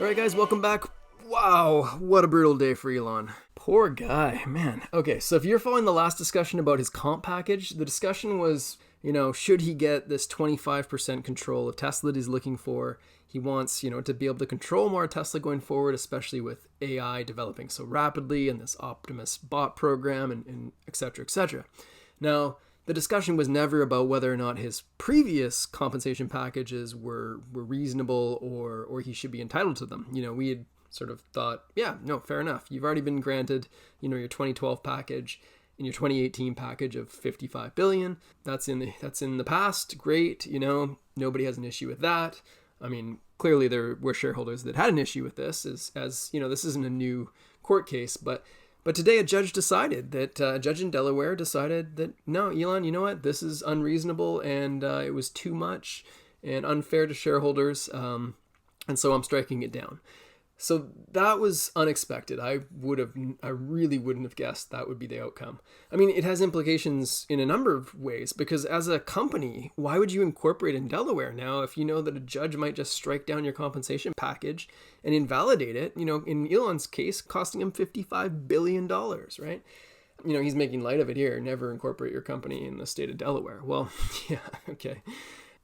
All right, guys, welcome back. Wow, what a brutal day for Elon. Poor guy, man. Okay, so if you're following the last discussion about his comp package, the discussion was, should he get this 25% control of Tesla that he's looking for? He wants, to be able to control more Tesla going forward, especially with AI developing so rapidly and this Optimus bot program and et cetera, et cetera. Now, the discussion was never about whether or not his previous compensation packages were reasonable or he should be entitled to them. We had sort of thought, yeah, no, fair enough. You've already been granted, your 2012 package and your 2018 package of $55 billion. That's in the past. Great. Nobody has an issue with that. I mean, clearly there were shareholders that had an issue with this as this isn't a new court case, but today a judge in Delaware decided that, no, Elon, you know what? This is unreasonable and it was too much and unfair to shareholders. And so I'm striking it down. So that was unexpected. I really wouldn't have guessed that would be the outcome. I mean, it has implications in a number of ways because as a company, why would you incorporate in Delaware now if you know that a judge might just strike down your compensation package and invalidate it, in Elon's case, costing him $55 billion, right? He's making light of it here. Never incorporate your company in the state of Delaware. Well, yeah, okay.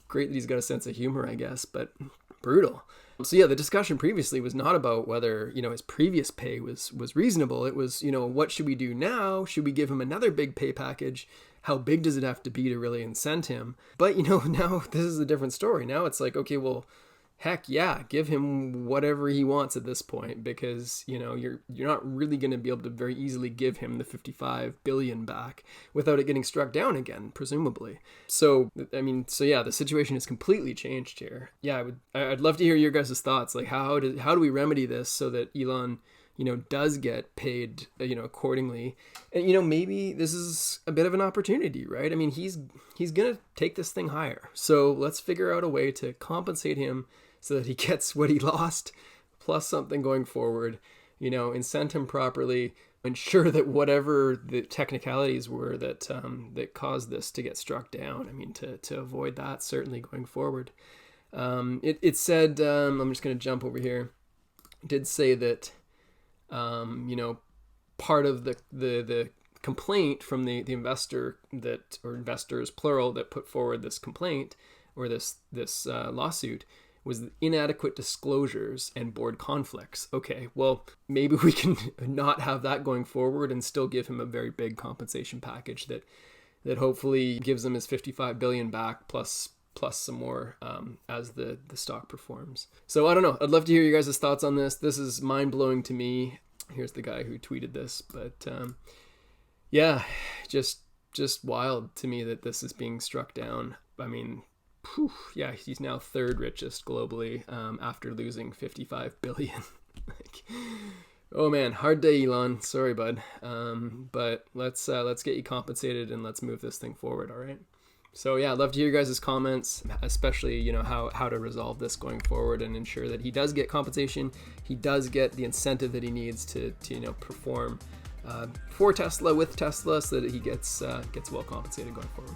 Great that he's got a sense of humor, I guess, but brutal. So yeah, the discussion previously was not about whether, his previous pay was reasonable. It was, what should we do now? Should we give him another big pay package? How big does it have to be to really incent him? But, now this is a different story. Now it's like, okay, well, heck yeah, give him whatever he wants at this point because, you're not really going to be able to very easily give him the $55 billion back without it getting struck down again, presumably. So yeah, the situation has completely changed here. Yeah, I'd love to hear your guys' thoughts. Like how do we remedy this so that Elon, does get paid, accordingly? And, maybe this is a bit of an opportunity, right? I mean, he's going to take this thing higher. So let's figure out a way to compensate him so that he gets what he lost plus something going forward, incent him properly, ensure that whatever the technicalities were that caused this to get struck down. I mean, to avoid that certainly going forward. It said, I'm just going to jump over here. It did say that, part of the complaint from the investor or investors plural that put forward this complaint or this lawsuit was inadequate disclosures and board conflicts. Okay, well, maybe we can not have that going forward and still give him a very big compensation package that hopefully gives him his $55 billion back plus some more as the stock performs. So I don't know. I'd love to hear you guys' thoughts on this. This is mind-blowing to me. Here's the guy who tweeted this. But yeah, just wild to me that this is being struck down. I mean, yeah, he's now third richest globally after losing $55 billion. Oh man, hard day, Elon. Sorry, bud. But let's get you compensated and let's move this thing forward. All right. So yeah, I'd love to hear your guys' comments, especially how to resolve this going forward and ensure that he does get compensation, he does get the incentive that he needs to perform for Tesla with Tesla, so that he gets well compensated going forward.